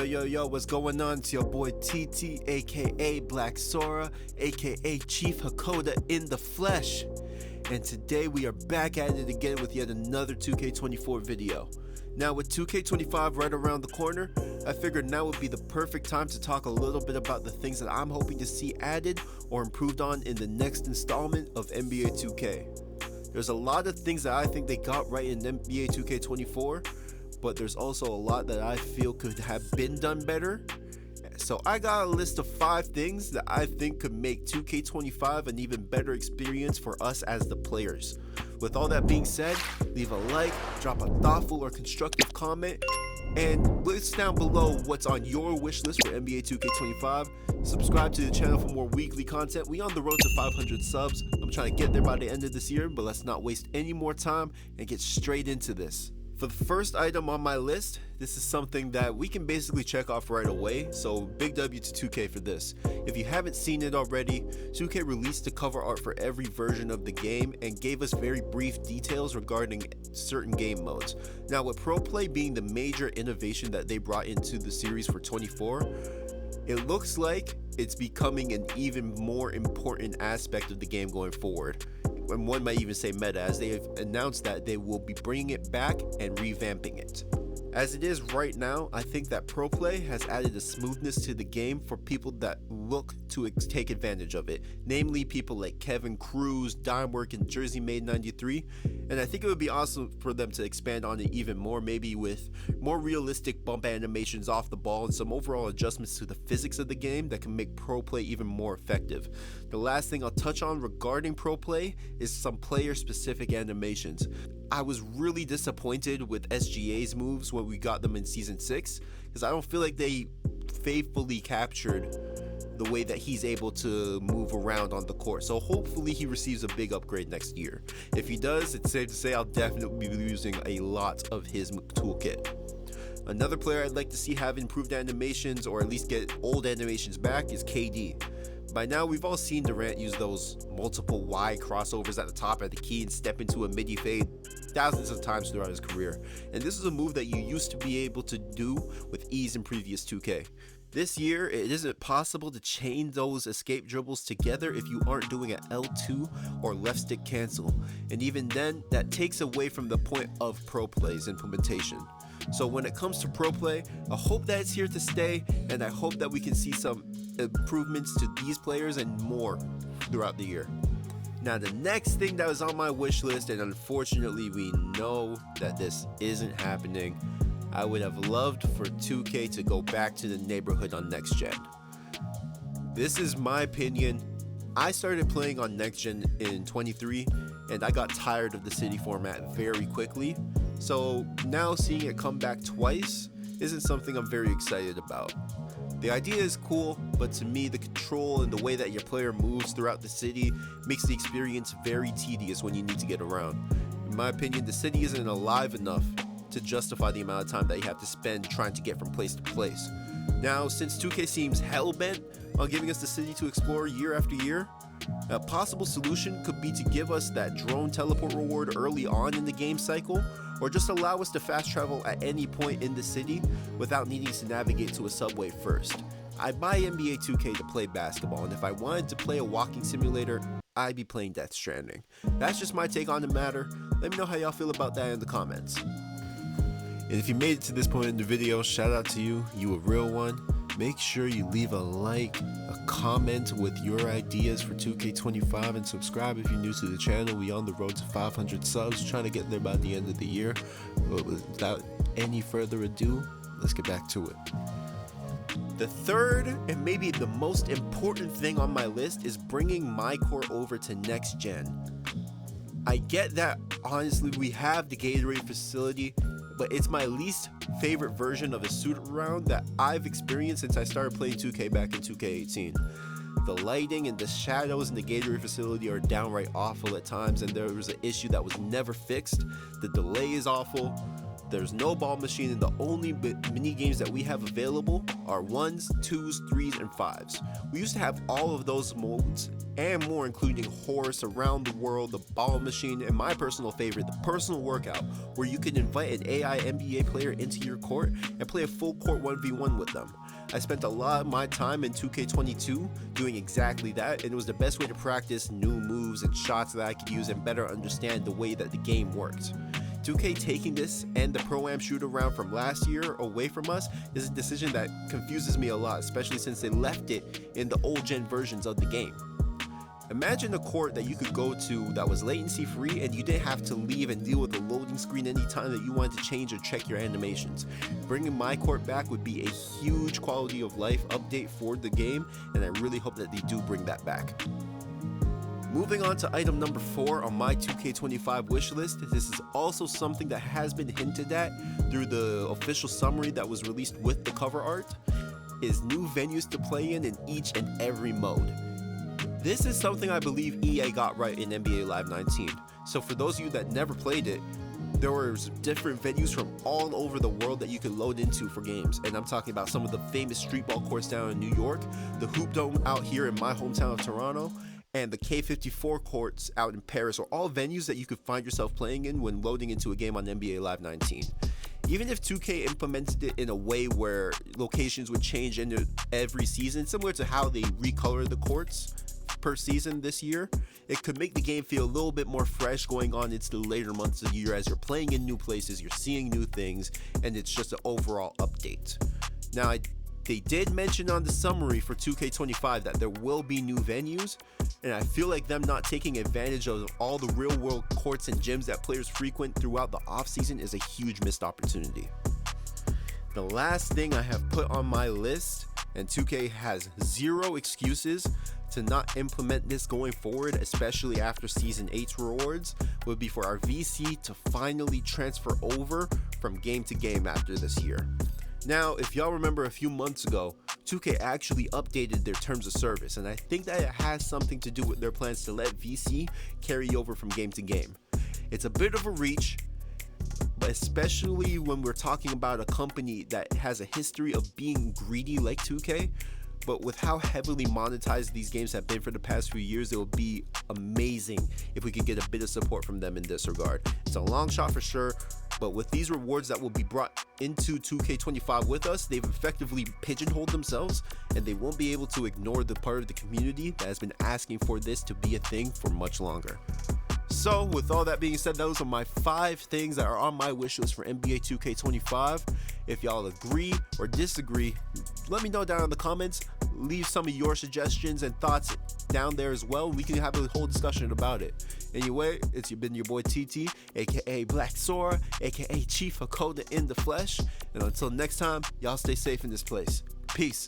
Yo, what's going on? It's your boy TT, aka Black Sora, aka Chief Hakoda in the flesh. And today we are back at it again with yet another 2K24 video. Now with 2K25 right around the corner, I figured now would be the perfect time to talk a little bit about the things that I'm hoping to see added or improved on in the next installment of NBA 2K. There's a lot of things that I think they got right in NBA 2K24, but there's also a lot that I feel could have been done better. So I got a list of 5 things that I think could make 2K25 an even better experience for us as the players. With all that being said, leave a like, drop a thoughtful or constructive comment, and list down below what's on your wish list for NBA 2K25. Subscribe to the channel for more weekly content. We on the road to 500 subs. I'm trying to get there by the end of this year, but let's not waste any more time and get straight into this. For the first item on my list, this is something that we can basically check off right away, so big W to 2K for this. If you haven't seen it already, 2K released the cover art for every version of the game and gave us very brief details regarding certain game modes. Now with Proplay being the major innovation that they brought into the series for 24, it looks like it's becoming an even more important aspect of the game going forward. And one might even say meta, as they have announced that they will be bringing it back and revamping it. As it is right now, I think that Proplay has added a smoothness to the game for people that look to take advantage of it, namely people like Kevin Cruz, Dimework, and Jersey Made 93, and I think it would be awesome for them to expand on it even more, maybe with more realistic bump animations off the ball and some overall adjustments to the physics of the game that can make Proplay even more effective. The last thing I'll touch on regarding Proplay is some player-specific animations. I was really disappointed with SGA's moves when we got them in Season 6, because I don't feel like they faithfully captured the way that he's able to move around on the court. So hopefully he receives a big upgrade next year. If he does, it's safe to say I'll definitely be using a lot of his toolkit. Another player I'd like to see have improved animations, or at least get old animations back, is KD. By now, we've all seen Durant use those multiple wide crossovers at the top at the key and step into a midi fade thousands of times throughout his career. And this is a move that you used to be able to do with ease in previous 2K. This year, it isn't possible to chain those escape dribbles together if you aren't doing an L2 or left stick cancel. And even then, that takes away from the point of Proplay's implementation. So when it comes to Proplay, I hope that it's here to stay, and I hope that we can see some improvements to these players and more throughout the year. Now the next thing that was on my wish list, and unfortunately we know that this isn't happening, I would have loved for 2K to go back to the neighborhood on next gen. This is my opinion. I started playing on next gen in 23 and I got tired of the city format very quickly. So now seeing it come back twice isn't something I'm very excited about. The idea is cool, but to me the control and the way that your player moves throughout the city makes the experience very tedious when you need to get around. In my opinion, the city isn't alive enough to justify the amount of time that you have to spend trying to get from place to place. Now, since 2K seems hell-bent on giving us the city to explore year after year, a possible solution could be to give us that drone teleport reward early on in the game cycle, or just allow us to fast travel at any point in the city without needing to navigate to a subway first. I buy NBA 2K to play basketball, and if I wanted to play a walking simulator, I'd be playing Death Stranding. That's just my take on the matter. Let me know how y'all feel about that in the comments. And if you made it to this point in the video, shout out to you, you a real one. Make sure you leave a like, a comment with your ideas for 2K25, and subscribe if you're new to the channel. We on the road to 500 subs, trying to get there by the end of the year. But without any further ado, let's get back to it. The third and maybe the most important thing on my list is bringing my core over to next gen. I get that honestly we have the Gatorade facility, but it's my least favorite version of a suit around that I've experienced since I started playing 2K back in 2K18. The lighting and the shadows in the Gatorade facility are downright awful at times, and there was an issue that was never fixed. The delay is awful. There's no ball machine, and the only mini games that we have available are 1s, 2s, 3s, and 5s. We used to have all of those modes and more, including Horse, Around the World, the ball machine, and my personal favorite, the personal workout, where you can invite an AI NBA player into your court and play a full court 1v1 with them. I spent a lot of my time in 2K22 doing exactly that, and it was the best way to practice new moves and shots that I could use and better understand the way that the game worked. 2K taking this and the Pro-Am shoot-around from last year away from us is a decision that confuses me a lot, especially since they left it in the old-gen versions of the game. Imagine a court that you could go to that was latency free and you didn't have to leave and deal with the loading screen anytime that you wanted to change or check your animations. Bringing my court back would be a huge quality of life update for the game, and I really hope that they do bring that back. Moving on to item number 4 on my 2K25 wish list, this is also something that has been hinted at through the official summary that was released with the cover art, is new venues to play in each and every mode. This is something I believe EA got right in NBA Live 19. So for those of you that never played it, there were different venues from all over the world that you could load into for games. And I'm talking about some of the famous street ball courts down in New York, the Hoop Dome out here in my hometown of Toronto, and the K54 courts out in Paris are all venues that you could find yourself playing in when loading into a game on NBA Live 19. Even if 2K implemented it in a way where locations would change into every season, similar to how they recolor the courts per season this year, it could make the game feel a little bit more fresh going on into the later months of the year as you're playing in new places, you're seeing new things, and it's just an overall update. Now, they did mention on the summary for 2K25 that there will be new venues, and I feel like them not taking advantage of all the real world courts and gyms that players frequent throughout the offseason is a huge missed opportunity. The last thing I have put on my list, and 2K has zero excuses to not implement this going forward, especially after Season 8's rewards, would be for our VC to finally transfer over from game to game after this year. Now, if y'all remember a few months ago, 2K actually updated their terms of service, and I think that it has something to do with their plans to let VC carry over from game to game. It's a bit of a reach, but especially when we're talking about a company that has a history of being greedy like 2K, but with how heavily monetized these games have been for the past few years, it would be amazing if we could get a bit of support from them in this regard. It's a long shot for sure, but with these rewards that will be brought into 2K25 with us, they've effectively pigeonholed themselves, and they won't be able to ignore the part of the community that has been asking for this to be a thing for much longer. So with all that being said, those are my 5 things that are on my wish list for NBA 2K25. If y'all agree or disagree, let me know down in the comments. Leave some of your suggestions and thoughts down there as well. We can have a whole discussion about it. Anyway, it's been your boy TT, aka Black Sora, aka Chief Hakoda in the flesh. And until next time, y'all stay safe in this place. Peace.